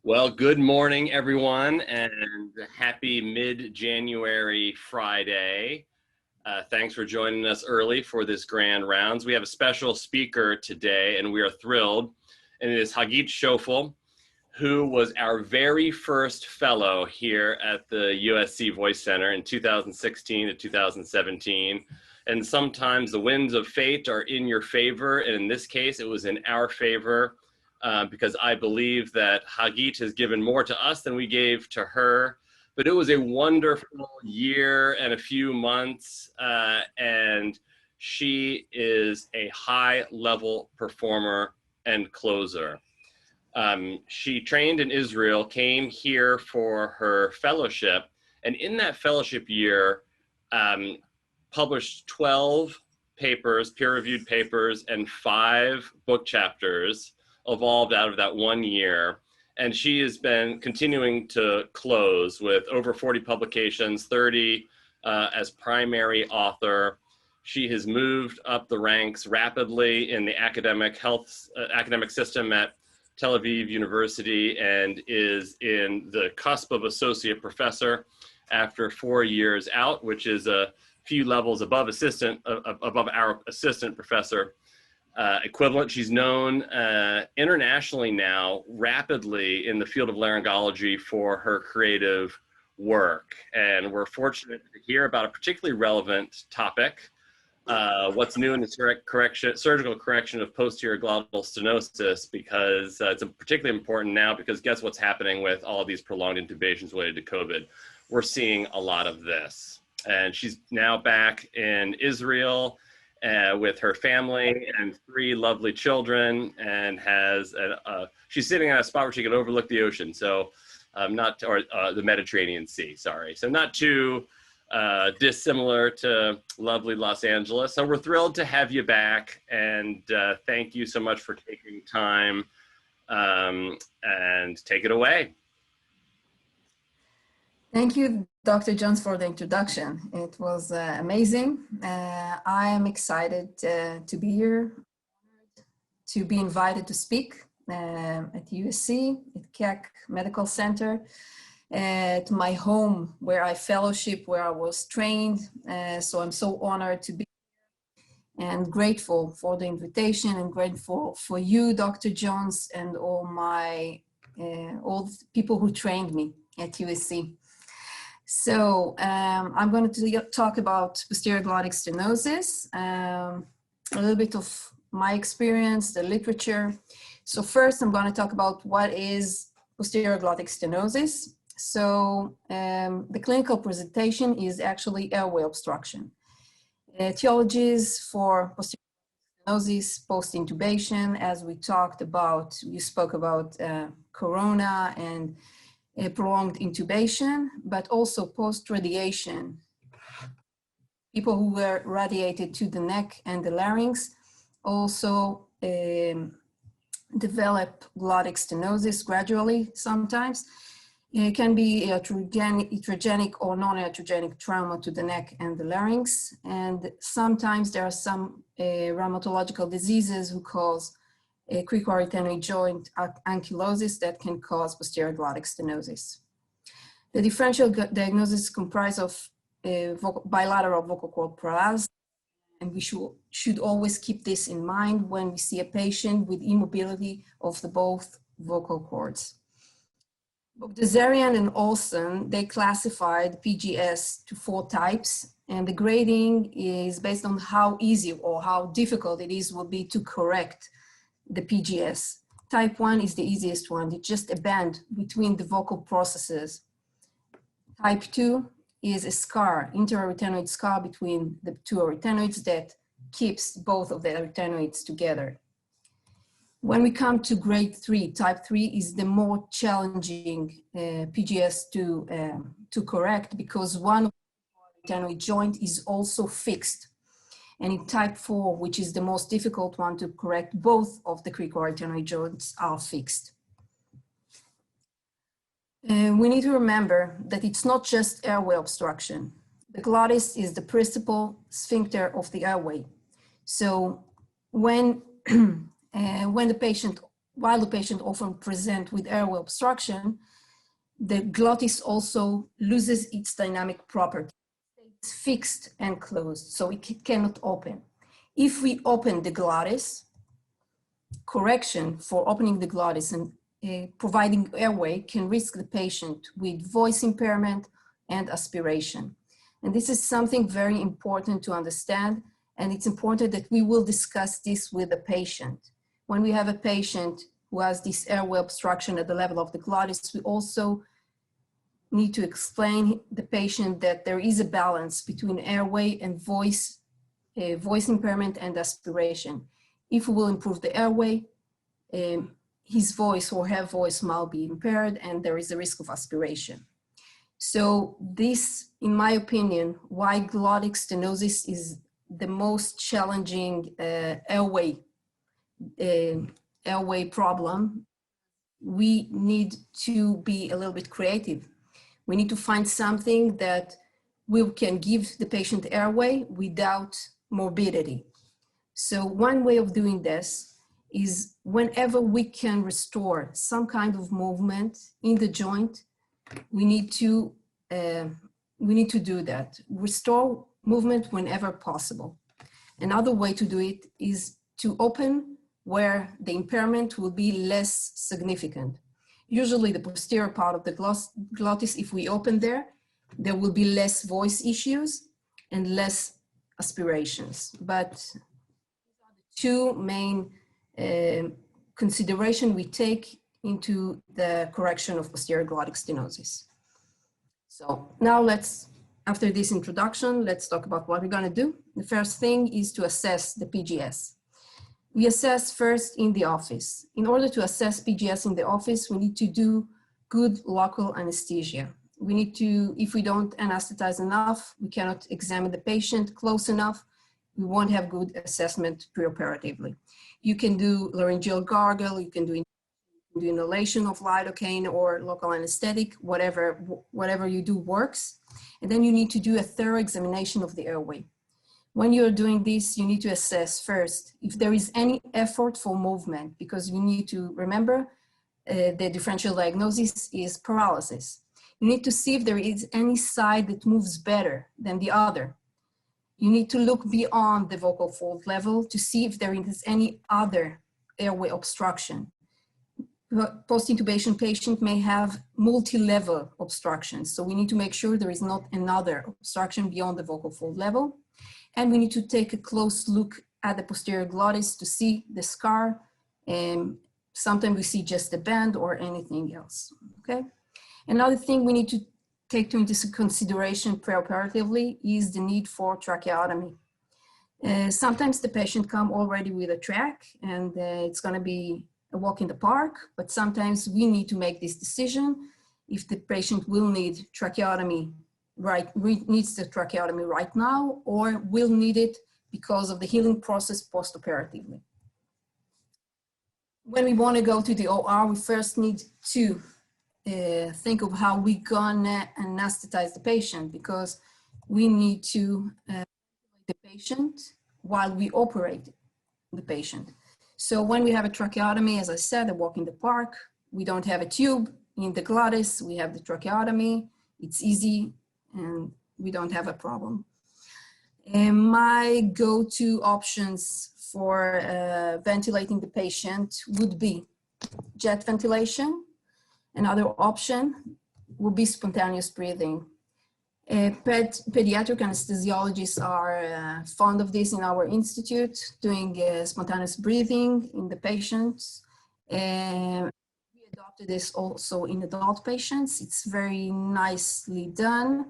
Well, good morning, everyone, and happy mid-January Friday. Thanks for joining us early for this grand rounds. We have a special speaker today, and we are thrilled, and it is Hagit Shoffel, who was our very first fellow here at the USC Voice Center in 2016 to 2017. And sometimes the winds of fate are in your favor, and in this case, it was in our favor. Because I believe that Hagit has given more to us than we gave to her. But it was a wonderful year and a few months, and she is a high-level performer and closer. She trained in Israel, came here for her fellowship, and in that fellowship year, published 12 papers, peer-reviewed papers, and 5 book chapters evolved out of that 1 year. And she has been continuing to close with over 40 publications, 30 as primary author. She has moved up the ranks rapidly in the academic system at Tel Aviv University and is in the cusp of associate professor after 4 years out, which is a few levels above our assistant professor equivalent. She's known internationally now rapidly in the field of laryngology for her creative work. And we're fortunate to hear about a particularly relevant topic, what's new in the surgical correction of posterior glottal stenosis, because it's particularly important now because guess what's happening with all of these prolonged intubations related to COVID? We're seeing a lot of this. And she's now back in Israel with her family and 3 lovely children, and has she's sitting at a spot where she can overlook the ocean. So the Mediterranean Sea, sorry. So not too dissimilar to lovely Los Angeles. So we're thrilled to have you back, and thank you so much for taking time, and take it away. Thank you, Dr. Jones, for the introduction. It was amazing. I am excited to be here, to be invited to speak at USC, at Keck Medical Center, to my home where I fellowship, where I was trained. So I'm so honored to be here and grateful for the invitation, and grateful for you, Dr. Jones, and all the people who trained me at USC. So I'm going to talk about posterior glottic stenosis, a little bit of my experience, the literature. So first I'm going to talk about what is posterior glottic stenosis. So the clinical presentation is actually airway obstruction. Etiologies for posterior stenosis, post-intubation, as we talked about, you spoke about corona and prolonged intubation, but also post-radiation. People who were radiated to the neck and the larynx also develop glottic stenosis gradually sometimes. It can be iatrogenic or non-iatrogenic trauma to the neck and the larynx. And sometimes there are some rheumatological diseases who cause a cricoarytenoid joint ankylosis that can cause posterior glottic stenosis. The differential diagnosis comprises of bilateral vocal cord paralysis, and we should always keep this in mind when we see a patient with immobility of both vocal cords. Bogdasarian and Olson, they classified PGS to 4 types, and the grading is based on how easy or how difficult it will be to correct the PGS. Type 1 is the easiest one. It's just a band between the vocal processes. Type 2 is a scar, interarytenoid scar between the 2 arytenoids that keeps both of the arytenoids together. When we come to grade 3, type 3 is the more challenging PGS to correct, because one arytenoid joint is also fixed. And in type 4, which is the most difficult one to correct, both of the cricoarytenoid joints are fixed. We need to remember that it's not just airway obstruction. The glottis is the principal sphincter of the airway. So when the patient while the patient often present with airway obstruction, the glottis also loses its dynamic property. It's fixed and closed, so it cannot open. If we open the glottis, correction for opening the glottis and providing airway can risk the patient with voice impairment and aspiration. And this is something very important to understand, and it's important that we will discuss this with the patient. When we have a patient who has this airway obstruction at the level of the glottis, we also need to explain the patient that there is a balance between airway and voice impairment and aspiration. If we will improve the airway, his voice or her voice might be impaired and there is a risk of aspiration. So this, in my opinion, why glottic stenosis is the most challenging airway problem. We need to be a little bit creative. We need to find something that we can give the patient airway without morbidity. So one way of doing this is whenever we can restore some kind of movement in the joint, we need to do that. Restore movement whenever possible. Another way to do it is to open where the impairment will be less significant. Usually the posterior part of the glottis, if we open there will be less voice issues and less aspirations. But two main consideration we take into the correction of posterior glottic stenosis. So now after this introduction, let's talk about what we're gonna do. The first thing is to assess the PGS. We assess first in the office. In order to assess PGS in the office, we need to do good local anesthesia. We need to, if we don't anesthetize enough, we cannot examine the patient close enough, we won't have good assessment preoperatively. You can do laryngeal gargle, you can do inhalation of lidocaine or local anesthetic, whatever you do works. And then you need to do a thorough examination of the airway. When you're doing this, you need to assess first if there is any effort for movement, because you need to remember the differential diagnosis is paralysis. You need to see if there is any side that moves better than the other. You need to look beyond the vocal fold level to see if there is any other airway obstruction. Post-intubation patient may have multi-level obstructions, so we need to make sure there is not another obstruction beyond the vocal fold level. And we need to take a close look at the posterior glottis to see the scar. Sometimes we see just a band or anything else, okay? Another thing we need to take into consideration preoperatively is the need for tracheotomy. Sometimes the patient come already with a trach and it's gonna be a walk in the park, but sometimes we need to make this decision if the patient will need tracheotomy needs the tracheotomy right now or will need it because of the healing process post-operatively. When we want to go to the OR, we first need to think of how we gonna anesthetize the patient, because we need to the patient while we operate the patient. So when we have a tracheotomy, as I said, a walk in the park, we don't have a tube in the glottis, we have the tracheotomy, it's easy and we don't have a problem. And my go-to options for ventilating the patient would be jet ventilation. Another option would be spontaneous breathing. Pediatric anesthesiologists are fond of this in our institute, doing spontaneous breathing in the patients. We adopted this also in adult patients. It's very nicely done.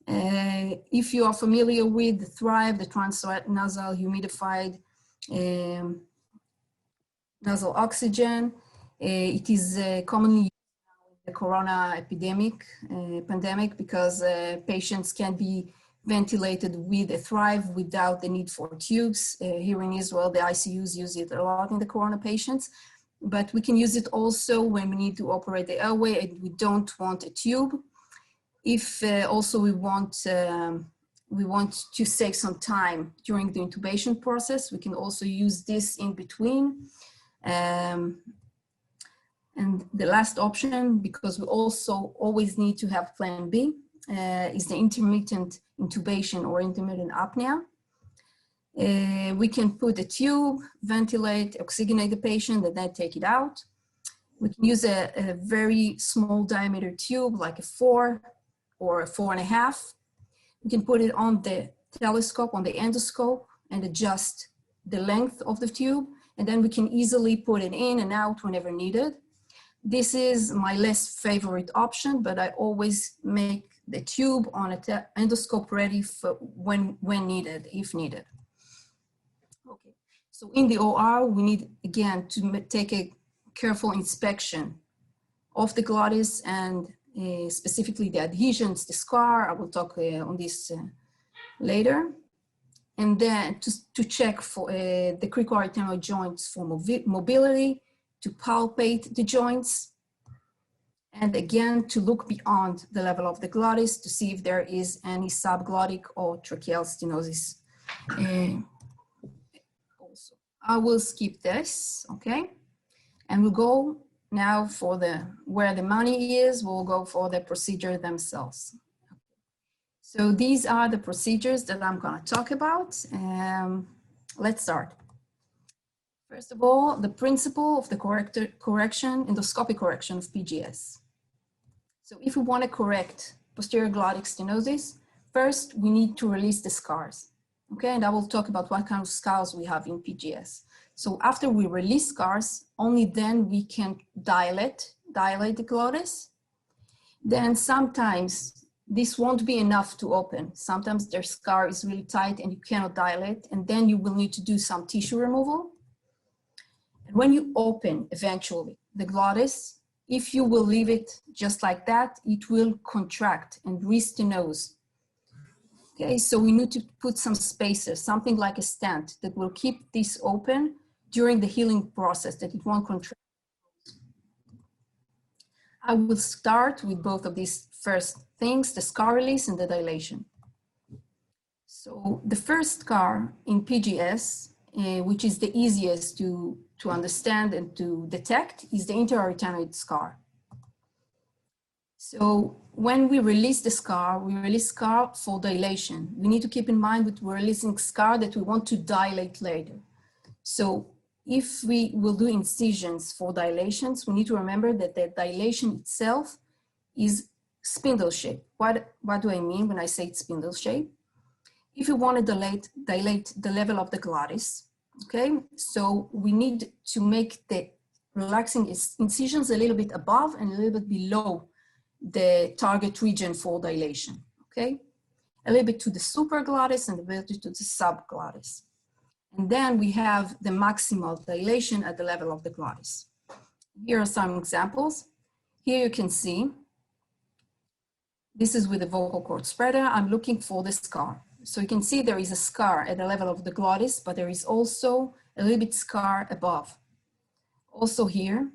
If you are familiar with the Thrive, the transnasal humidified nasal oxygen, it is commonly used in the corona pandemic, because patients can be ventilated with a Thrive without the need for tubes. Here in Israel, the ICUs use it a lot in the corona patients, but we can use it also when we need to operate the airway and we don't want a tube. If also we want to save some time during the intubation process, we can also use this in between. And the last option, because we also always need to have plan B, is the intermittent intubation or intermittent apnea. We can put a tube, ventilate, oxygenate the patient, and then take it out. We can use a very small diameter tube, like a 4 or a 4.5. We can put it on the telescope, on the endoscope, and adjust the length of the tube. And then we can easily put it in and out whenever needed. This is my less favorite option, but I always make the tube on an endoscope ready for when needed, if needed. Okay, so in the OR, we need, again, to take a careful inspection of the glottis and specifically the adhesions, the scar. I will talk on this later. And then to check for the cricoarytenoid joints for mobility, to palpate the joints, and again, to look beyond the level of the glottis to see if there is any subglottic or tracheal stenosis. Also, I will skip this, okay? And we'll go now for where the money is, we'll go for the procedure themselves. So these are the procedures that I'm gonna talk about. Let's start. First of all, the principle of the endoscopic correction of PGS. So if we want to correct posterior glottic stenosis, first we need to release the scars. Okay, and I will talk about what kind of scars we have in PGS. So after we release scars, only then we can dilate the glottis. Then sometimes this won't be enough to open. Sometimes their scar is really tight and you cannot dilate, and then you will need to do some tissue removal. When you open eventually the glottis, if you will leave it just like that, it will contract and restinose. Okay, so we need to put some spacers, something like a stent that will keep this open during the healing process, that it won't contract. I will start with both of these first things, the scar release and the dilation. So the first scar in PGS, which is the easiest to understand and to detect, is the interarytenoid scar. So when we release the scar, we release scar for dilation. We need to keep in mind that we're releasing scar that we want to dilate later. So if we will do incisions for dilations, we need to remember that the dilation itself is spindle shape. What do I mean when I say it's spindle shape? If you want to dilate the level of the glottis, okay, so we need to make the relaxing incisions a little bit above and a little bit below the target region for dilation, okay? A little bit to the supraglottis and a little bit to the subglottis. And then we have the maximal dilation at the level of the glottis. Here are some examples. Here you can see, this is with the vocal cord spreader. I'm looking for the scar. So you can see there is a scar at the level of the glottis, but there is also a little bit scar above. Also here,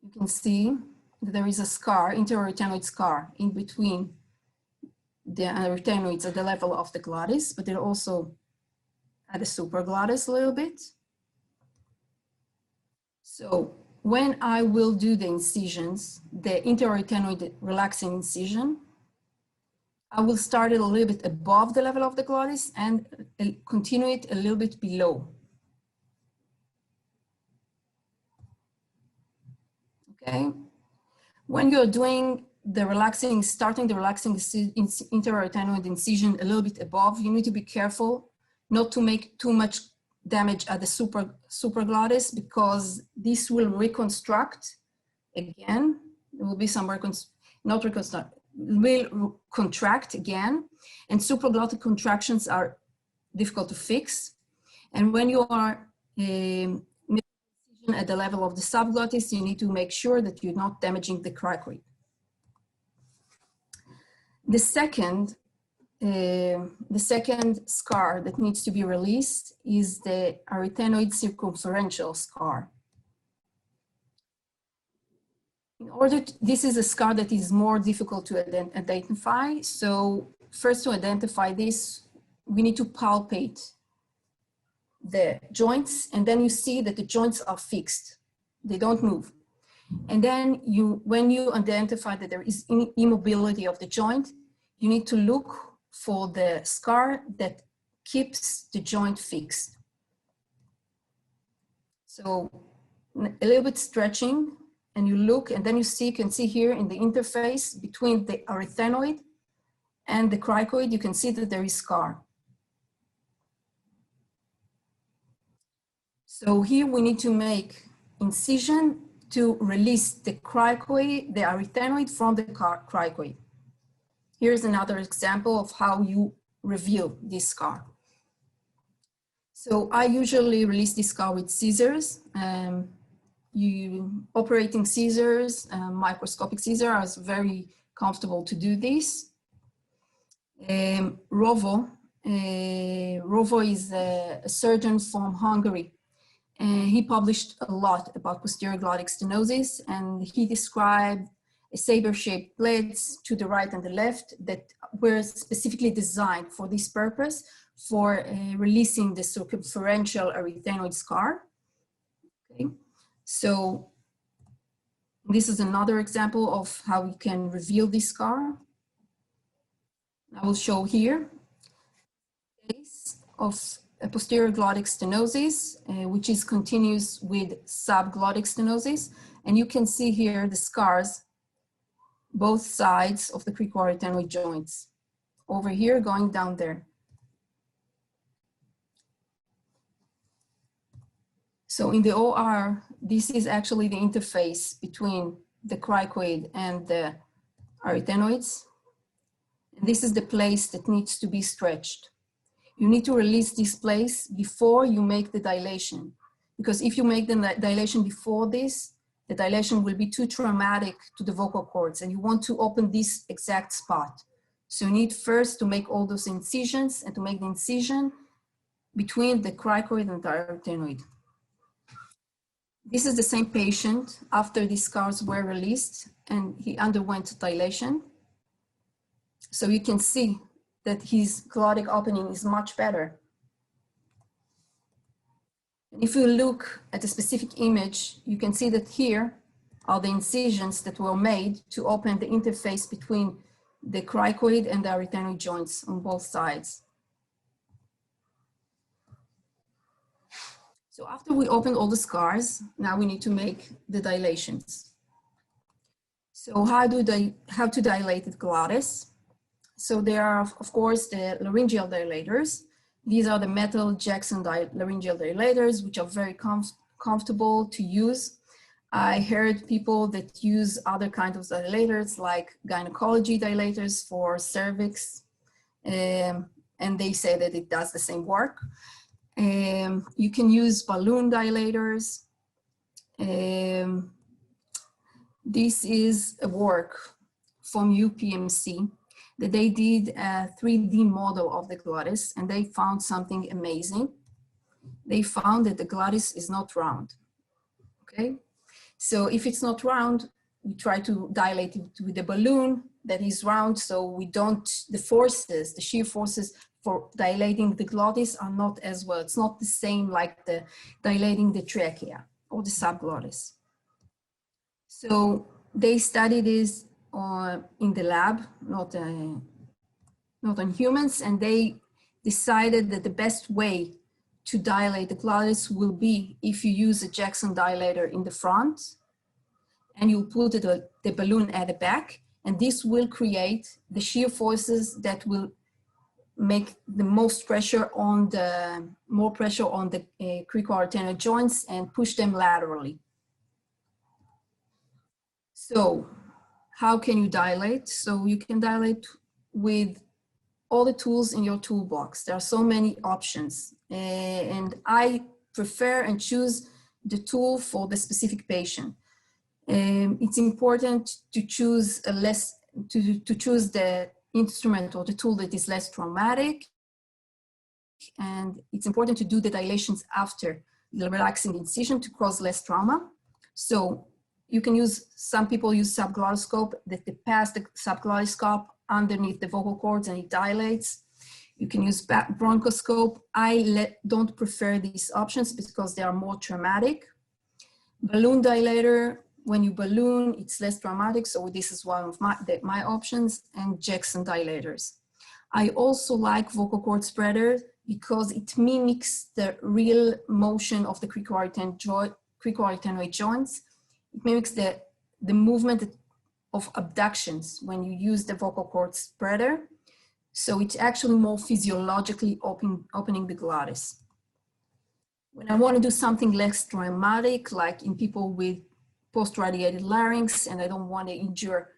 you can see that there is a scar, interarytenoid scar, in between the arytenoids at the level of the glottis, but they're also at the supraglottis a little bit. So when I will do the incisions, the interarytenoid relaxing incision, I will start it a little bit above the level of the glottis and continue it a little bit below. Okay. When you're doing the relaxing, starting the relaxing interarytenoid incision a little bit above, you need to be careful not to make too much damage at the supraglottis, because this will reconstruct again. There will be some will contract again, and supraglottic contractions are difficult to fix. And when you are making a incision at the level of the subglottis, you need to make sure that you're not damaging the cricoid. The second scar that needs to be released is the arytenoid circumferential scar. In order to, this is a scar that is more difficult to identify. So first, to identify this, we need to palpate the joints, and then you see that the joints are fixed. they don't move. And then when you identify that there is immobility of the joint, you need to look for the scar that keeps the joint fixed. So a little bit stretching, and you look, and then you can see here in the interface between the arytenoid and the cricoid, you can see that there is scar. So here we need to make incision to release the cricoid, the arytenoid from the cricoid. Here's another example of how you reveal this scar. So I usually release this scar with scissors. Operating scissors, microscopic scissors are very comfortable to do this. Rovo is a surgeon from Hungary. He published a lot about posterior glottic stenosis, and he described saber-shaped plates to the right and the left that were specifically designed for this purpose, for releasing the circumferential arytenoid scar. Okay. So this is another example of how we can reveal this scar. I will show here case of a posterior glottic stenosis, which is continuous with subglottic stenosis. And you can see here the scars, both sides of the cricoarytenoid joints. Over here, going down there. So in the OR, this is actually the interface between the cricoid and the arytenoids. And this is the place that needs to be stretched. You need to release this place before you make the dilation. Because if you make the dilation before this, the dilation will be too traumatic to the vocal cords, and you want to open this exact spot. So you need first to make all those incisions and to make the incision between the cricoid and the arytenoid. This is the same patient after these scars were released, and he underwent dilation. So you can see that his glottic opening is much better. And if you look at a specific image, you can see that here are the incisions that were made to open the interface between the cricoid and the arytenoid joints on both sides. So after we opened all the scars, now we need to make the dilations. So how to dilate the glottis? So there are, of course, the laryngeal dilators. These are the metal Jackson laryngeal dilators, which are very comfortable to use. I heard people that use other kinds of dilators, like gynecology dilators for cervix, and they say that it does the same work. You can use balloon dilators. This is a work from UPMC that they did a 3D model of the glottis, and they found something amazing. They found that the glottis is not round, okay? So if it's not round, we try to dilate it with a balloon that is round, so we don't, the forces, the shear forces for dilating the glottis are not as well. It's not the same like the dilating the trachea or the subglottis. So they studied this in the lab, not on humans, and they decided that the best way to dilate the glottis will be if you use a Jackson dilator in the front and you put the balloon at the back, and this will create the shear forces that will make the most pressure on the, more pressure on the cricoarytenoid joints and push them laterally. So how can you dilate? So you can dilate with all the tools in your toolbox. There are so many options, and I prefer and choose the tool for the specific patient. It's important to choose to choose the instrument or the tool that is less traumatic, and it's important to do the dilations after the relaxing incision to cause less trauma. So you can use, some people use subglottoscope, that they pass the subglottoscope underneath the vocal cords and it dilates. You can use bronchoscope. I don't prefer these options because they are more traumatic. Balloon dilator, when you balloon, it's less dramatic. So this is one of my options, and Jackson dilators. I also like vocal cord spreader because it mimics the real motion of the cricoarytenoid joints. It mimics the movement of abductions when you use the vocal cord spreader. So it's actually more physiologically opening the glottis. When I want to do something less dramatic, like in people with post-radiated larynx, and I don't want to injure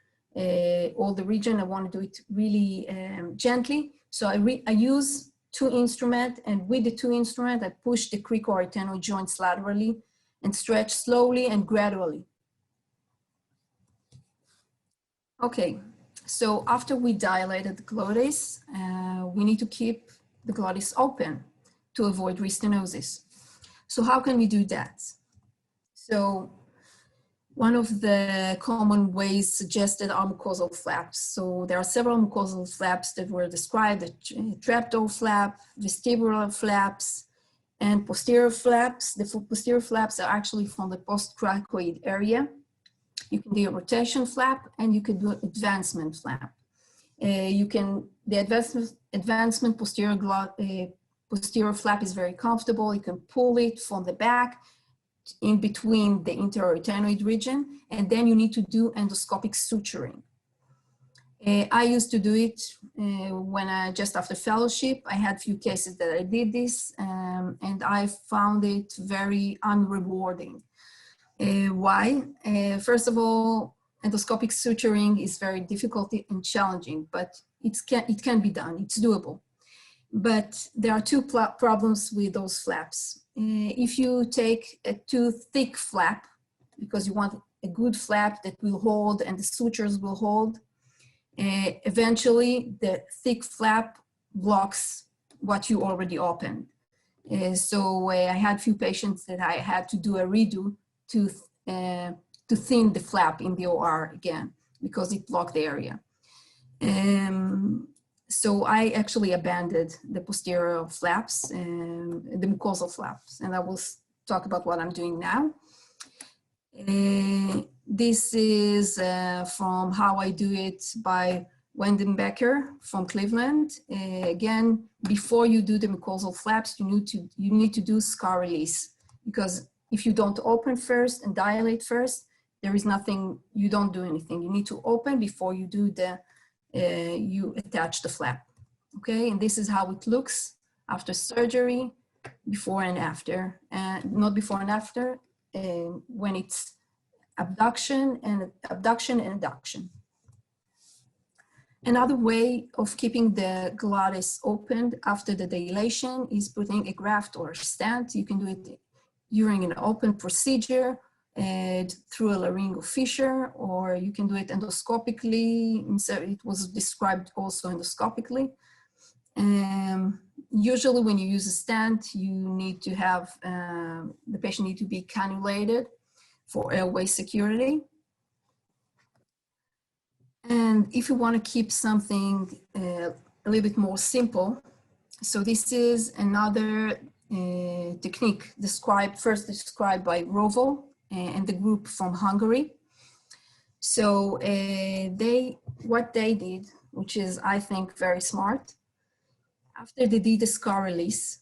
all the region, I want to do it really gently. So I use two instruments, and with the two instruments, I push the cricoarytenoid joints laterally and stretch slowly and gradually. Okay, so after we dilated the glottis, we need to keep the glottis open to avoid restinosis. So how can we do that? So one of the common ways suggested are mucosal flaps. So there are several mucosal flaps that were described: the trapdoor flap, vestibular flaps, and posterior flaps. The posterior flaps are actually from the postcricoid area. You can do a rotation flap, and you can do an advancement flap. The advancement posterior flap is very comfortable. You can pull it from the back in between the interarytenoid region, and then you need to do endoscopic suturing. I used to do it when just after fellowship. I had a few cases that I did this, and I found it very unrewarding. Why? First of all, endoscopic suturing is very difficult and challenging, but it can be done, it's doable. But there are two problems with those flaps. If you take a too thick flap, because you want a good flap that will hold and the sutures will hold, eventually the thick flap blocks what you already opened. So I had a few patients that I had to do a redo to thin the flap in the OR again, because it blocked the area. So I actually abandoned the posterior flaps, the mucosal flaps, and I will talk about what I'm doing now. This is from how I do it by Wendenbecker from Cleveland. Again, before you do the mucosal flaps, you need to do scar release, because if you don't open first and dilate first, there is nothing, you don't do anything. You need to open before you do you attach the flap. Okay, and this is how it looks after surgery, before and after, and not before and after, when it's abduction and adduction. Another way of keeping the glottis opened after the dilation is putting a graft or a stent. You can do it during an open procedure through a laryngeal fissure, or you can do it endoscopically. It was described also endoscopically. Usually when you use a stent, you need to have, the patient need to be cannulated for airway security. And if you want to keep something a little bit more simple, so this is another technique first described by Rovo and the group from Hungary. So what they did, which is I think very smart, after they did the scar release,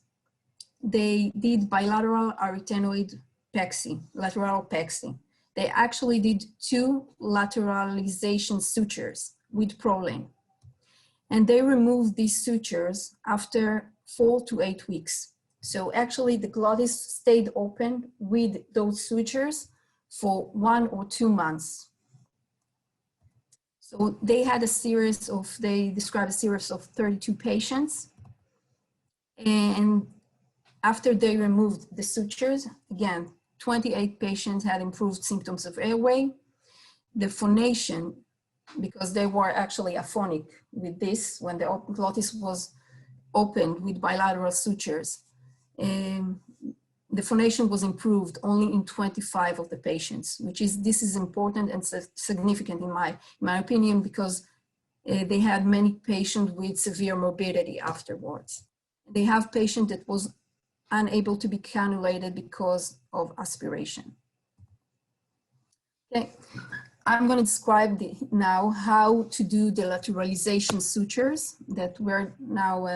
they did bilateral arytenoidectomy, lateral pexy. They actually did 2 lateralization sutures with Prolane. And they removed these sutures after 4 to 8 weeks. So actually the glottis stayed open with those sutures for 1 or 2 months. So they had they described a series of 32 patients. And after they removed the sutures, again, 28 patients had improved symptoms of airway. The phonation, because they were actually aphonic with this, when the glottis was opened with bilateral sutures, the phonation was improved only in 25 of the patients, this is important and significant in my opinion, because they had many patients with severe morbidity afterwards. They have patient that was unable to be cannulated because of aspiration. Okay, I'm going to describe now how to do the lateralization sutures that were now,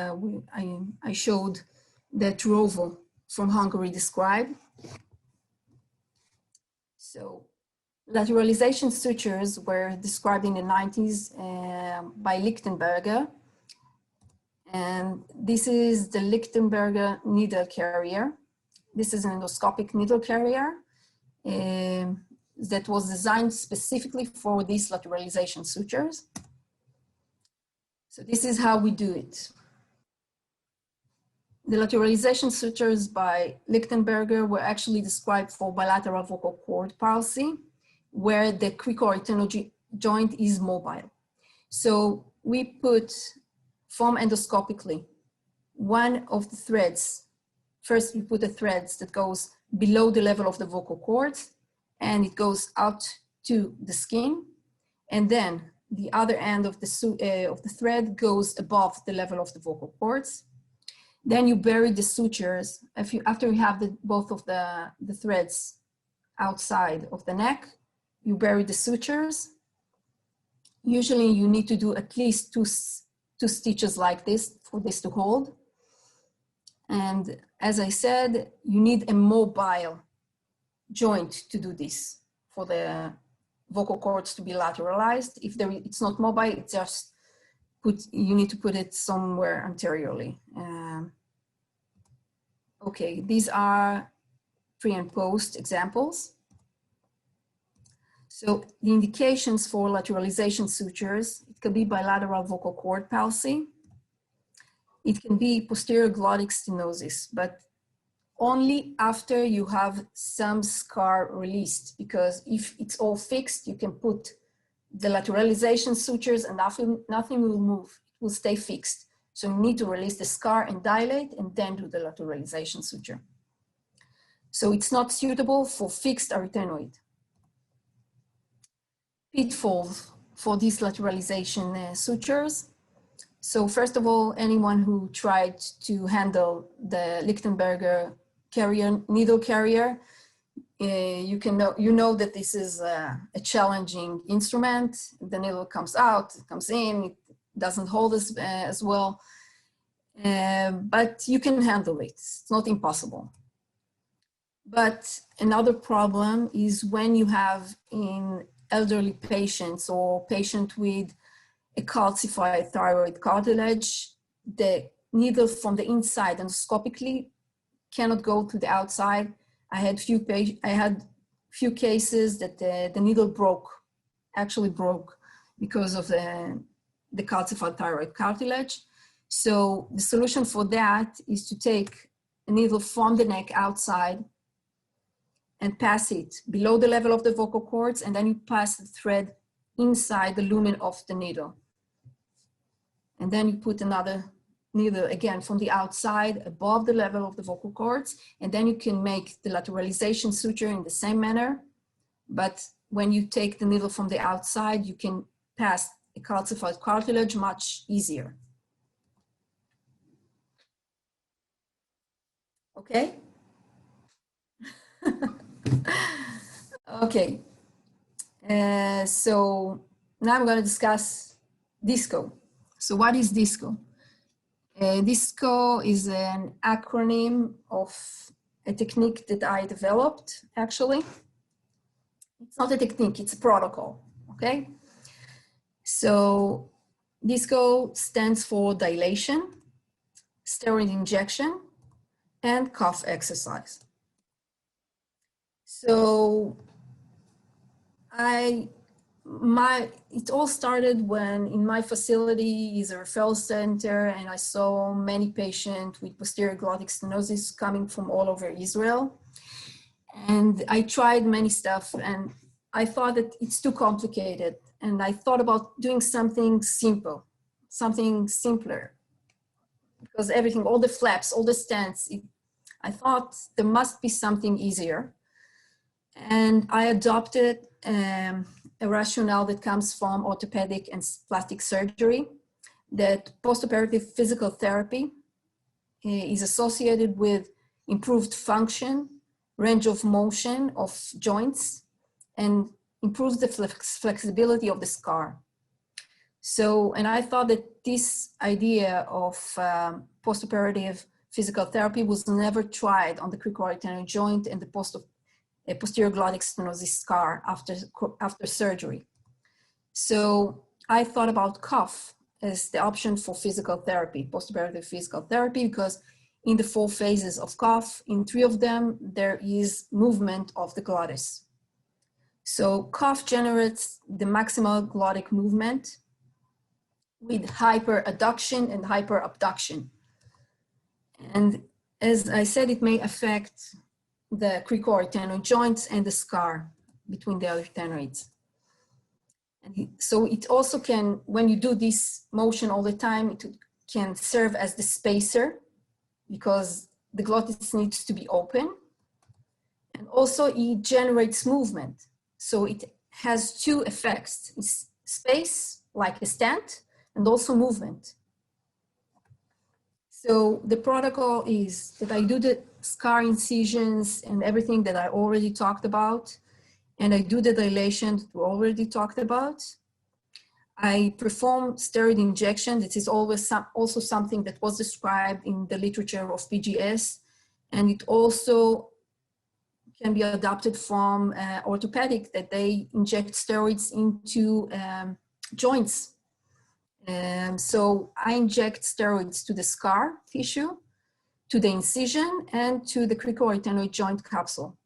I showed that Rovo from Hungary described. So lateralization sutures were described in the 90s by Lichtenberger. And this is the Lichtenberger needle carrier. This is an endoscopic needle carrier that was designed specifically for these lateralization sutures. So this is how we do it. The lateralization sutures by Lichtenberger were actually described for bilateral vocal cord palsy, where the cricoarytenoid joint is mobile. So we put foam endoscopically one of the threads. First, we put the threads that goes below the level of the vocal cords, and it goes out to the skin. And then the other end of the thread goes above the level of the vocal cords. Then you bury the sutures. After you have both of the threads outside of the neck, you bury the sutures. Usually you need to do at least two stitches like this for this to hold. And as I said, you need a mobile joint to do this for the vocal cords to be lateralized. If it's not mobile, it's just you need to put it somewhere anteriorly. Okay, these are pre and post examples. So the indications for lateralization sutures, it can be bilateral vocal cord palsy. It can be posterior glottic stenosis, but only after you have some scar released, because if it's all fixed, you can put the lateralization sutures and nothing will move, it will stay fixed. So you need to release the scar and dilate and then do the lateralization suture. So it's not suitable for fixed arytenoid. Pitfalls for these lateralization sutures. So first of all, anyone who tried to handle the Lichtenberger needle carrier, you know that this is a challenging instrument. The needle comes out, it comes in, it doesn't hold as well, but you can handle it. It's not impossible. But another problem is when you have in elderly patients or patient with a calcified thyroid cartilage, the needle from the inside endoscopically cannot go to the outside. I had few cases that the needle actually broke because of the calcified thyroid cartilage. So the solution for that is to take a needle from the neck outside and pass it below the level of the vocal cords, and then you pass the thread inside the lumen of the needle. And then you put another needle again from the outside above the level of the vocal cords, and then you can make the lateralization suture in the same manner. But when you take the needle from the outside, you can pass a calcified cartilage much easier. Okay? Okay. So now I'm going to discuss DISCO. So what is DISCO? DISCO is an acronym of a technique that I developed, actually. It's not a technique, it's a protocol, okay? So DISCO stands for dilation, steroid injection, and cough exercise. So it all started when in my facility is a referral center, and I saw many patients with posterior glottic stenosis coming from all over Israel. And I tried many stuff, and I thought that it's too complicated. And I thought about doing something simple, something simpler, because everything, all the flaps, all the stents, I thought there must be something easier. And I adopted a rationale that comes from orthopedic and plastic surgery, that postoperative physical therapy is associated with improved function, range of motion of joints, and improves the flexibility of the scar. So, and I thought that this idea of postoperative physical therapy was never tried on the cricoarytenoid joint and the posterior glottic stenosis scar after surgery. So I thought about cuff as the option for physical therapy, postoperative physical therapy, because in the 4 phases of cuff, in 3 of them, there is movement of the glottis. So cuff generates the maximal glottic movement with hyperadduction and hyperabduction. And as I said, it may affect the cricoarytenoid joints and the scar between the arytenoids. And so it also can, when you do this motion all the time, it can serve as the spacer because the glottis needs to be open. And also it generates movement. So it has 2 effects. It's space, like a stent, and also movement. So the protocol is that I do the scar incisions and everything that I already talked about, and I do the dilation that we already talked about. I perform steroid injection. This is always also something that was described in the literature of PGS, and it also can be adopted from orthopedic, that they inject steroids into joints. So I inject steroids to the scar tissue, to the incision, and to the cricoarytenoid joint capsule.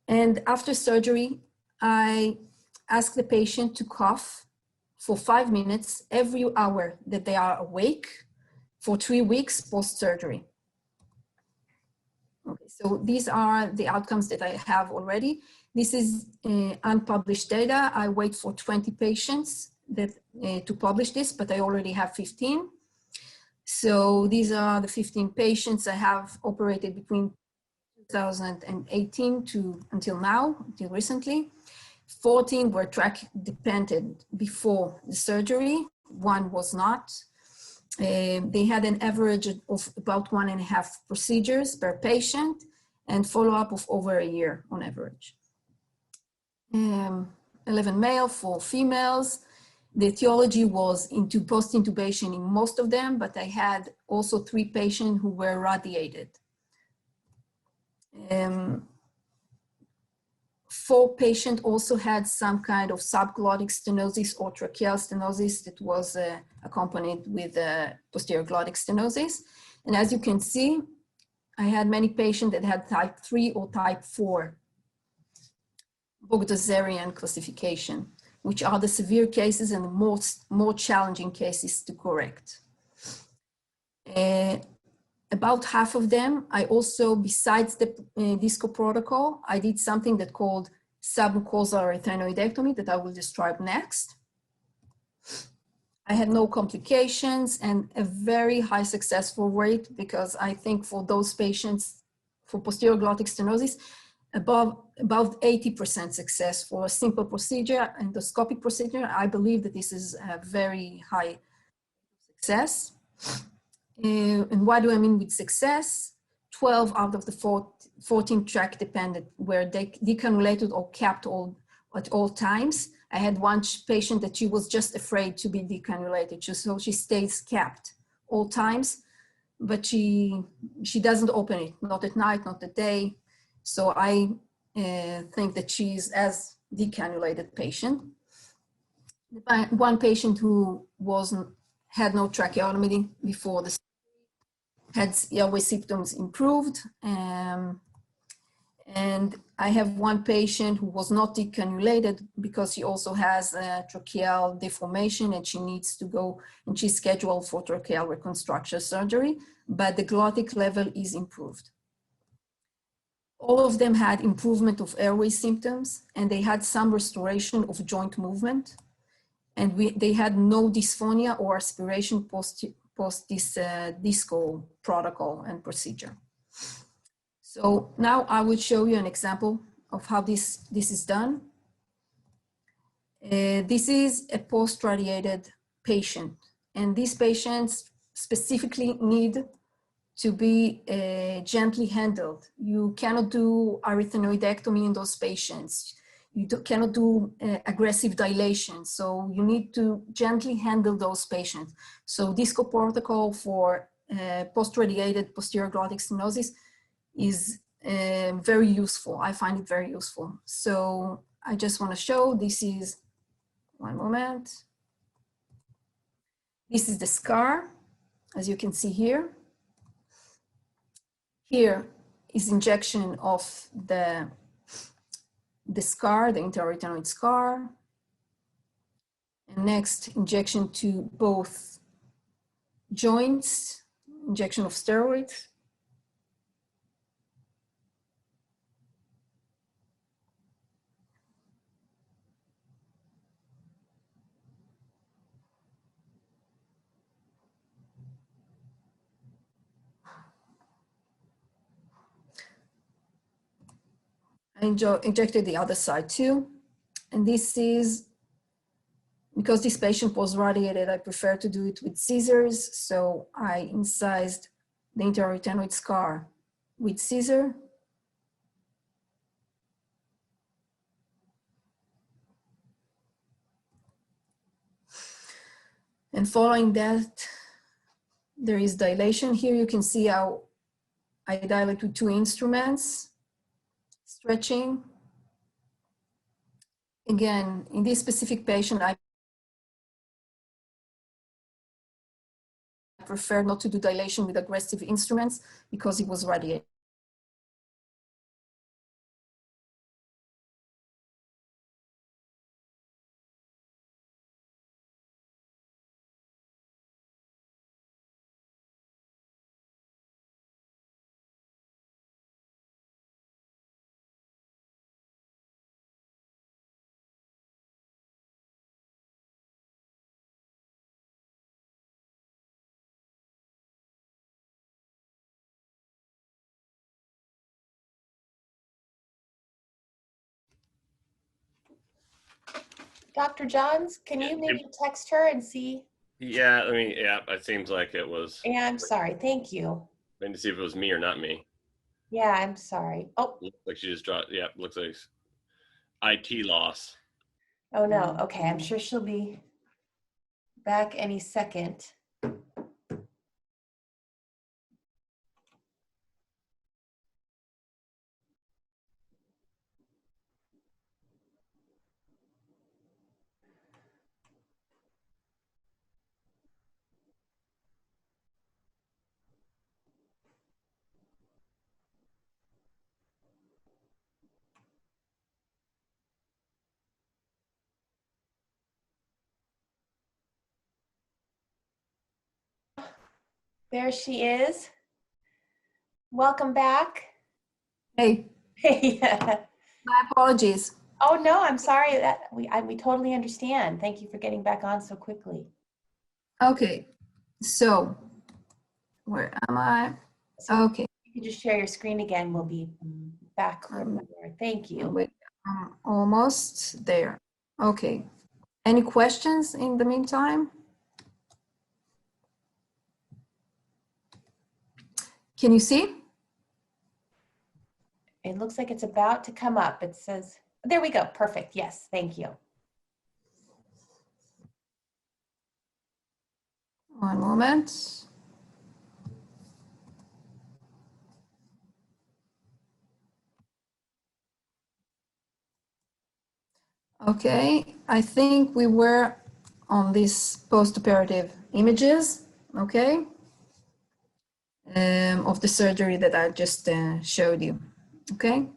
And after surgery, I ask the patient to cough for 5 minutes every hour that they are awake for 3 weeks post-surgery. Okay, so these are the outcomes that I have already. This is unpublished data. I wait for 20 patients to publish this, but I already have 15. So these are the 15 patients I have operated between 2018 to until now, until recently. 14 were track dependent before the surgery. 1 was not. They had an average of about 1.5 procedures per patient and follow-up of over a year on average. 11 male, 4 females. The etiology was into post-intubation in most of them, but I had also 3 patients who were radiated. 4 patients also had some kind of subglottic stenosis or tracheal stenosis that was accompanied with posterior glottic stenosis. And as you can see, I had many patients that had type 3 or type 4 Bogdasarian classification, which are the severe cases and the more challenging cases to correct. About half of them, I also, besides the disco protocol, I did something that called submucosal arytenoidectomy that I will describe next. I had no complications and a very high successful rate, because I think for those patients, for posterior glottic stenosis, above 80% success for a simple procedure, endoscopic procedure. I believe that this is a very high success. And what do I mean with success? 12 out of the 14 track dependent were decannulated or capped at all times. I had one patient that she was just afraid to be decannulated, so she stays capped all times, but she doesn't open it, not at night, not at day. So I think that she's as decannulated patient. One patient who had no tracheotomy before the had airway symptoms improved. And I have one patient who was not decannulated because she also has a tracheal deformation and she needs to go, and she's scheduled for tracheal reconstruction surgery, but the glottic level is improved. All of them had improvement of airway symptoms, and they had some restoration of joint movement, and they had no dysphonia or aspiration post this disco protocol and procedure. So now I will show you an example of how this is done. This is a post-radiated patient, and these patients specifically need to be gently handled. You cannot do arytenoidectomy in those patients. cannot do aggressive dilation. So you need to gently handle those patients. So disco protocol for post-radiated posterior glottic stenosis is very useful. I find it very useful. So I just want to show, this is, one moment. This is the scar, as you can see here. Here is injection of the scar, the interarytenoid scar. And next, injection to both joints, injection of steroids. I injected the other side too. And this is, because this patient was radiated, I prefer to do it with scissors. So I incised the interarytenoid scar with scissor. And following that, there is dilation. Here you can see how I dilate with two instruments, stretching. Again, in this specific patient, I prefer not to do dilation with aggressive instruments because it was radiated. Dr. Johns, can you maybe text her and see? Yeah, I mean, yeah, it seems like it was. Yeah, I'm sorry. Thank you. Trying to see if it was me or not me. Yeah, I'm sorry. Oh, Looks like she just dropped. Yeah, looks like IT loss. oh no. Okay, I'm sure she'll be back any second. There she is. Welcome back. Hey, Yeah. my apologies. Oh no, I'm sorry that we totally understand. Thank you for getting back on so quickly. Okay, so where am I? So Okay. if you could just share your screen again, we'll be back where we were. Thank you. Wait, I'm almost there. Okay. Any questions in the meantime? Can you see? It looks like it's about to come up. It says, there we go. Perfect. Yes, thank you. One moment. Okay, I think we were on these post-operative images, okay, of the surgery that I just showed you, okay?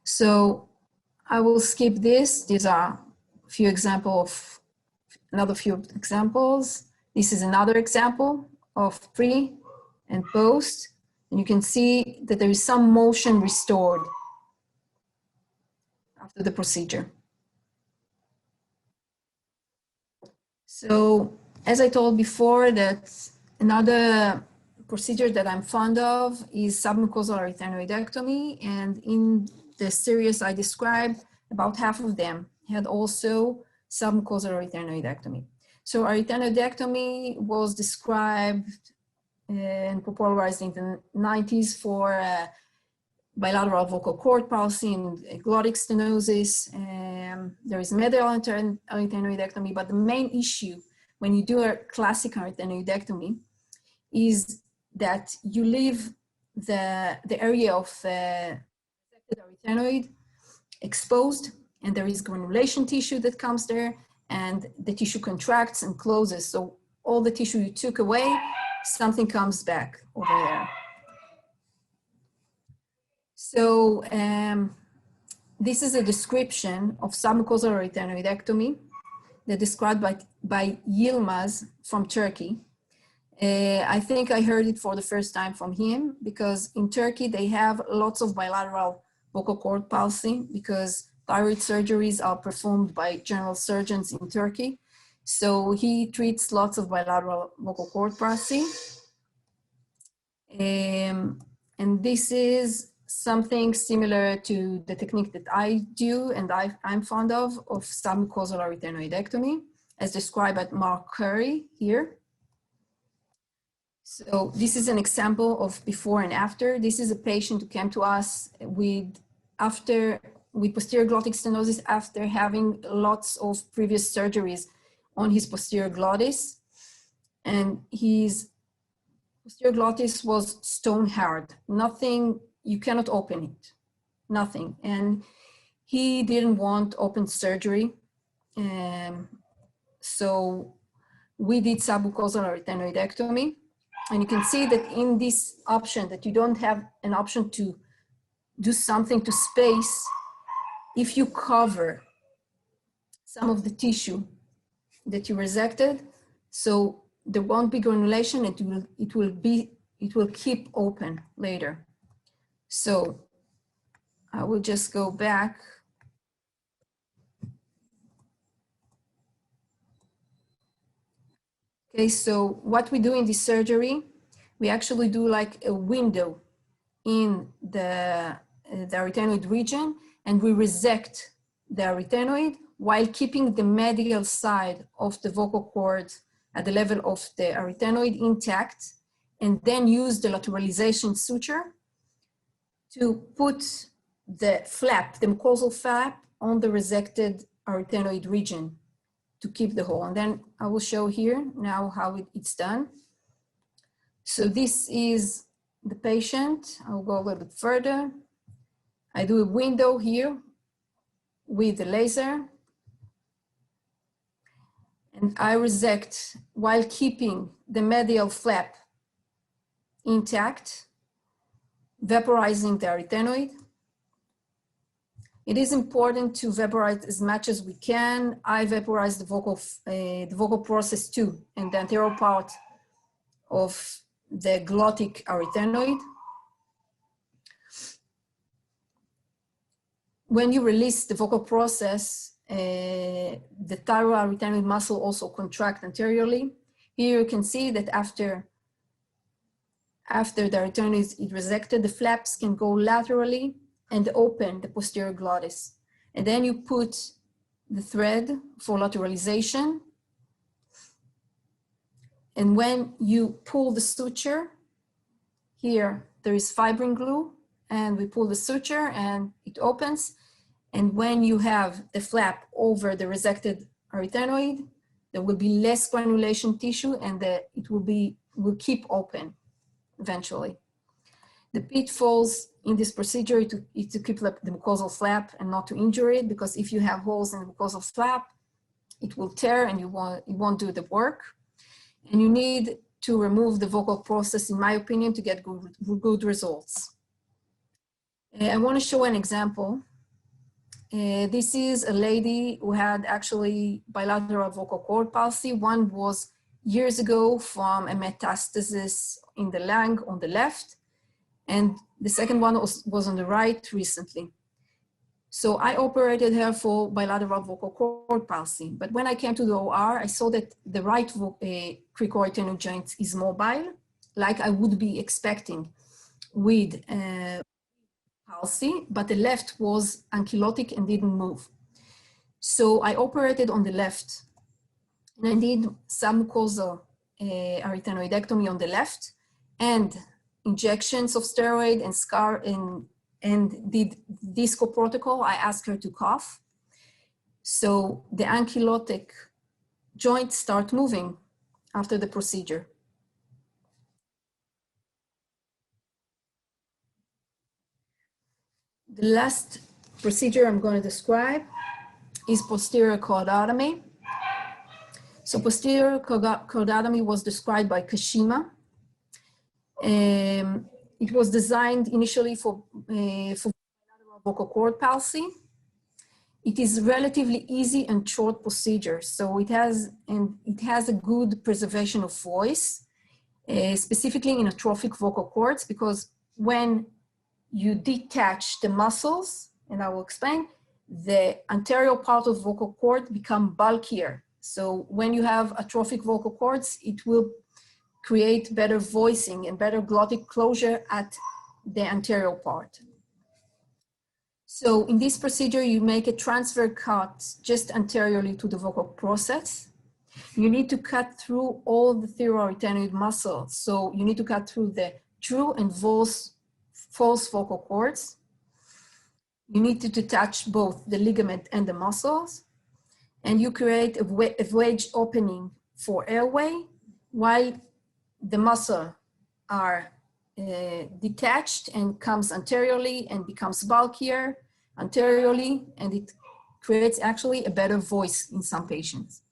So I will skip this. These are a few examples, another few examples. This is another example of pre and post, and you can see that there is some motion restored after the procedure. So as I told before, that another procedure that I'm fond of is submucosal arytenoidectomy, and in the series I described, about half of them had also submucosal arytenoidectomy. So arytenoidectomy was described and popularized in the 90s for bilateral vocal cord palsy and glottic stenosis. There is medial arytenoidectomy, but the main issue when you do a classic arytenoidectomy is that you leave the area of the arytenoid exposed, and there is granulation tissue that comes there, and the tissue contracts and closes. So all the tissue you took away, something comes back over there. So this is a description of submucosal arytenoidectomy that described by Yilmaz from Turkey. I think I heard it for the first time from him, because in Turkey they have lots of bilateral vocal cord palsy because thyroid surgeries are performed by general surgeons in Turkey. So he treats lots of bilateral vocal cord palsy. And this is something similar to the technique that I do and I'm fond of submucosal arytenoidectomy, as described by Mark Curry here. So this is an example of before and after. This is a patient who came to us with posterior glottic stenosis after having lots of previous surgeries on his posterior glottis. And his posterior glottis was stone hard. Nothing, you cannot open it, nothing. And he didn't want open surgery. So we did submucosal arytenoidectomy. And you can see that in this option that you don't have an option to do something to space, if you cover some of the tissue that you resected, so there won't be granulation, it will keep open later. So I will just go back. Okay, so what we do in this surgery, we actually do like a window in the arytenoid region, and we resect the arytenoid while keeping the medial side of the vocal cord at the level of the arytenoid intact, and then use the lateralization suture to put the flap, the mucosal flap, on the resected arytenoid region to keep the hole. And then I will show here now how it's done. So this is the patient. I'll go a little bit further. I do a window here with the laser, and I resect while keeping the medial flap intact, vaporizing the arytenoid. It is important to vaporize as much as we can. I vaporize the vocal process too, and the anterior part of the glottic arytenoid. When you release the vocal process, the thyroid arytenoid muscle also contracts anteriorly. Here you can see that after the arytenoid is resected, the flaps can go laterally and open the posterior glottis. And then you put the thread for lateralization. And when you pull the suture, here there is fibrin glue, and we pull the suture and it opens. And when you have the flap over the resected arytenoid, there will be less granulation tissue, and it will keep open eventually. The pitfalls in this procedure is to keep the mucosal flap and not to injure it, because if you have holes in the mucosal flap, it will tear and you won't do the work. And you need to remove the vocal process, in my opinion, to get good results. I want to show an example. This is a lady who had actually bilateral vocal cord palsy. One was years ago from a metastasis in the lung on the left, and the second one was on the right recently. So I operated her for bilateral vocal cord palsy. But when I came to the OR, I saw that the right cricoarytenoid joint is mobile, like I would be expecting with palsy, but the left was ankylotic and didn't move. So I operated on the left, and I did submucosal arytenoidectomy on the left, and injections of steroid and and did disco protocol, I asked her to cough. So the ankylosing joint start moving after the procedure. The last procedure I'm going to describe is posterior cordotomy. So posterior cordotomy was described by Kashima. It was designed initially for vocal cord palsy. It is relatively easy and short procedure. So it has a good preservation of voice, specifically in atrophic vocal cords, because when you detach the muscles, and I will explain, the anterior part of vocal cord become bulkier. So when you have atrophic vocal cords, it will create better voicing and better glottic closure at the anterior part. So in this procedure, you make a transfer cut just anteriorly to the vocal process. You need to cut through all the thyroarytenoid muscles. So you need to cut through the true and false vocal cords. You need to detach both the ligament and the muscles. And you create a wedge opening for airway while the muscle are detached and comes anteriorly and becomes bulkier anteriorly, and it creates actually a better voice in some patients.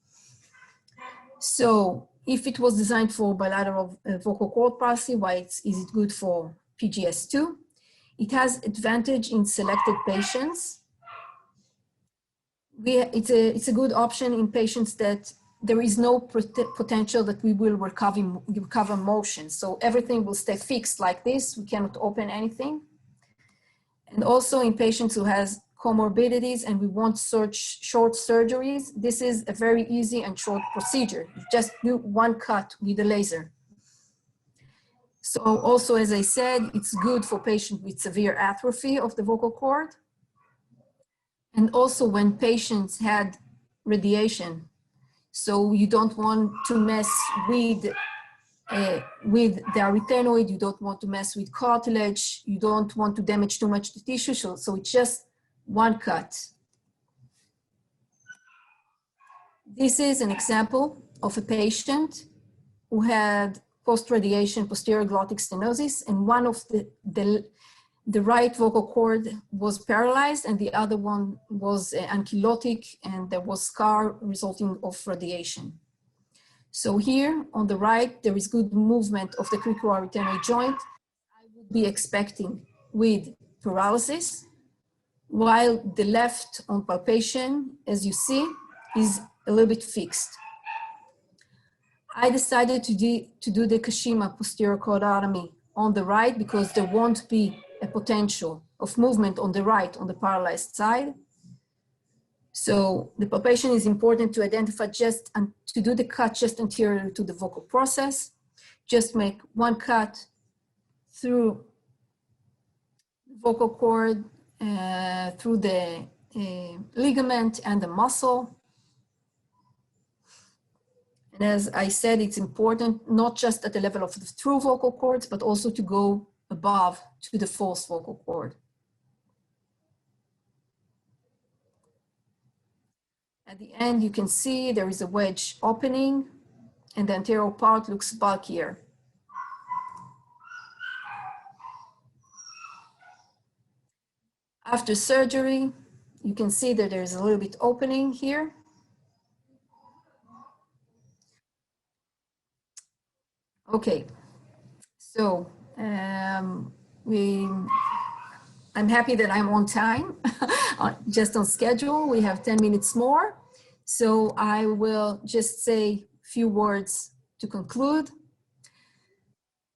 So if it was designed for bilateral vocal cord palsy, why is it good for PGS2? It has advantage in selected patients. It's a good option in patients that there is no potential that we will recover motion. So everything will stay fixed like this. We cannot open anything. And also in patients who has comorbidities and we want short surgeries, this is a very easy and short procedure. You just do one cut with a laser. So also, as I said, it's good for patients with severe atrophy of the vocal cord. And also when patients had radiation. So you don't want to mess with the arytenoid, you don't want to mess with cartilage, you don't want to damage too much the tissue, so it's just one cut. This is an example of a patient who had post-radiation posterior glottic stenosis, and one of the right vocal cord was paralyzed and the other one was ankylosing, and there was scar resulting of radiation. So here on the right, there is good movement of the cricoarytenoid joint. I would be expecting with paralysis, while the left on palpation, as you see, is a little bit fixed. I decided to do the Kashima posterior cordotomy on the right because there won't be a potential of movement on the right, on the paralyzed side. So the palpation is important to identify to do the cut just anterior to the vocal process. Just make one cut through the vocal cord, through the ligament and the muscle. And as I said, it's important not just at the level of the true vocal cords, but also to go above to the false vocal cord. At the end, you can see there is a wedge opening and the anterior part looks bulkier. After surgery, you can see that there is a little bit opening here. Okay, so I'm happy that I'm on time, just on schedule. We have 10 minutes more. So I will just say a few words to conclude.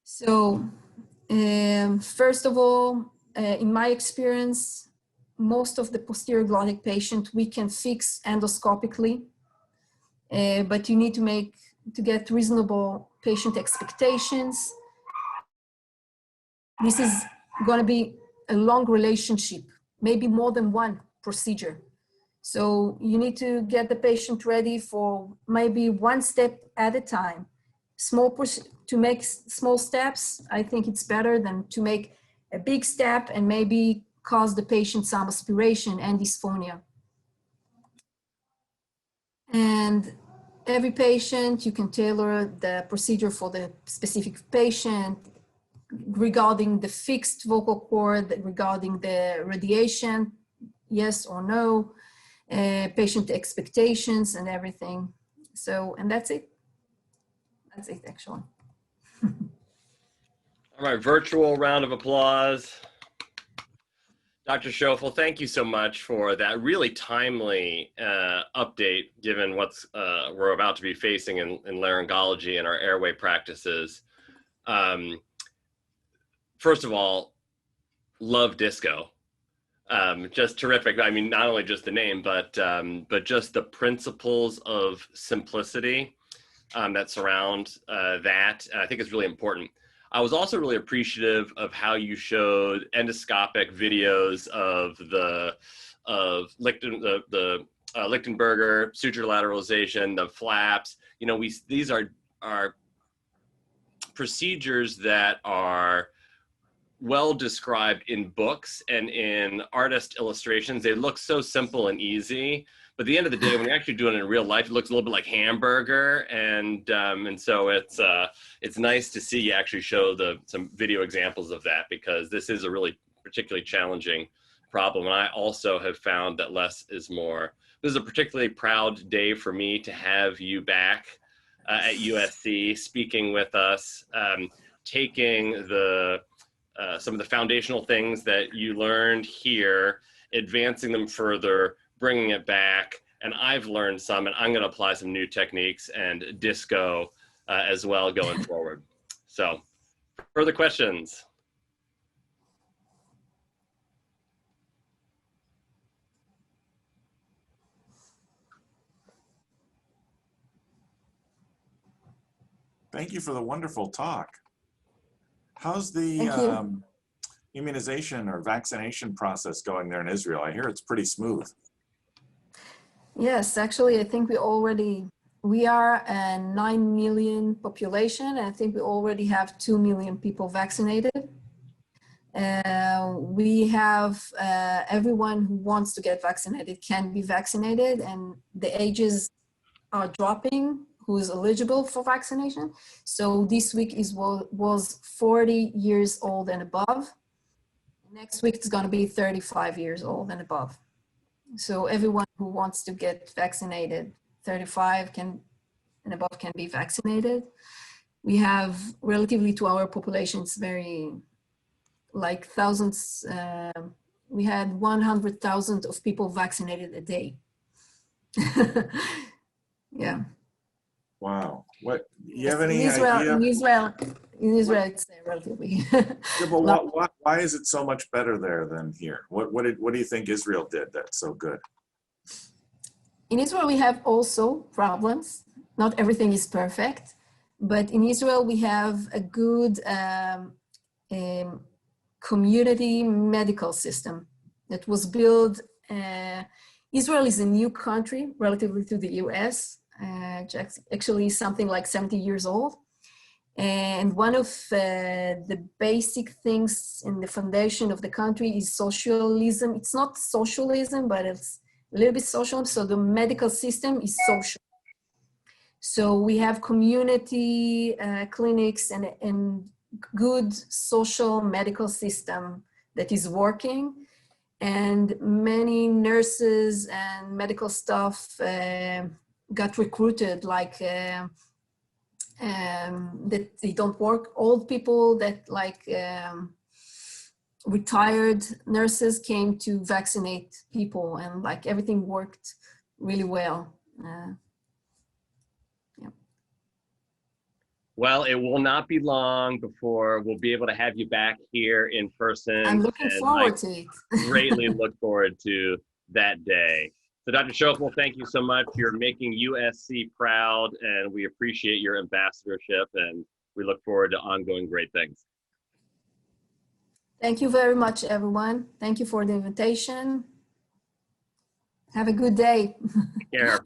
So first of all, in my experience, most of the posterior glottic patient we can fix endoscopically, but you need to get reasonable patient expectations. This is going to be a long relationship, maybe more than one procedure. So you need to get the patient ready for maybe one step at a time. To make small steps, I think it's better than to make a big step and maybe cause the patient some aspiration and dysphonia. And every patient, you can tailor the procedure for the specific patient regarding the fixed vocal cord, regarding the radiation, yes or no, patient expectations and everything. So, and that's it. That's it, actually. All right, virtual round of applause. Dr. Shoffel, thank you so much for that really timely update, given what's we're about to be facing in laryngology and our airway practices. First of all, love disco. Just terrific. I mean, not only just the name, but just the principles of simplicity that surround that. I think it's really important. I was also really appreciative of how you showed endoscopic videos of Lichtenberger, suture lateralization, the flaps. You know, these are procedures that are well described in books and in artist illustrations. They look so simple and easy, but at the end of the day, when you're actually doing it in real life, it looks a little bit like hamburger. And so it's nice to see you actually show some video examples of that, because this is a really particularly challenging problem. And I also have found that less is more. This is a particularly proud day for me to have you back at USC speaking with us, taking some of the foundational things that you learned here, advancing them further, bringing it back. And I've learned some, and I'm going to apply some new techniques and disco as well going forward. So, further questions? Thank you for the wonderful talk. How's the immunization or vaccination process going there in Israel? I hear it's pretty smooth. Yes, actually, I think we are a 9 million population, and I think we already have 2 million people vaccinated. We have everyone who wants to get vaccinated can be vaccinated, and the ages are dropping who is eligible for vaccination. So this week was 40 years old and above. Next week it's going to be 35 years old and above. So everyone who wants to get vaccinated, 35 and above can be vaccinated. We have, relatively to our population, it's very, like thousands, we had 100,000 of people vaccinated a day. Yeah. Wow. What, you have any idea? In Israel, it's relatively. Yeah, but why is it so much better there than here? What do you think Israel did that's so good? In Israel, we have also problems. Not everything is perfect, but in Israel, we have a good community medical system that was built. Israel is a new country relatively to the US, actually something like 70 years old. And one of the basic things in the foundation of the country is socialism. It's not socialism, but it's a little bit social. So the medical system is social. So we have community clinics and good social medical system that is working. And many nurses and medical staff got recruited, like that they don't work. Old people that like retired nurses came to vaccinate people, and like everything worked really well. Yeah. Well, it will not be long before we'll be able to have you back here in person. I'm looking forward to it. Greatly look forward to that day. So Dr. Shoffel, thank you so much. You're making USC proud, and we appreciate your ambassadorship, and we look forward to ongoing great things. Thank you very much, everyone. Thank you for the invitation. Have a good day. Take care.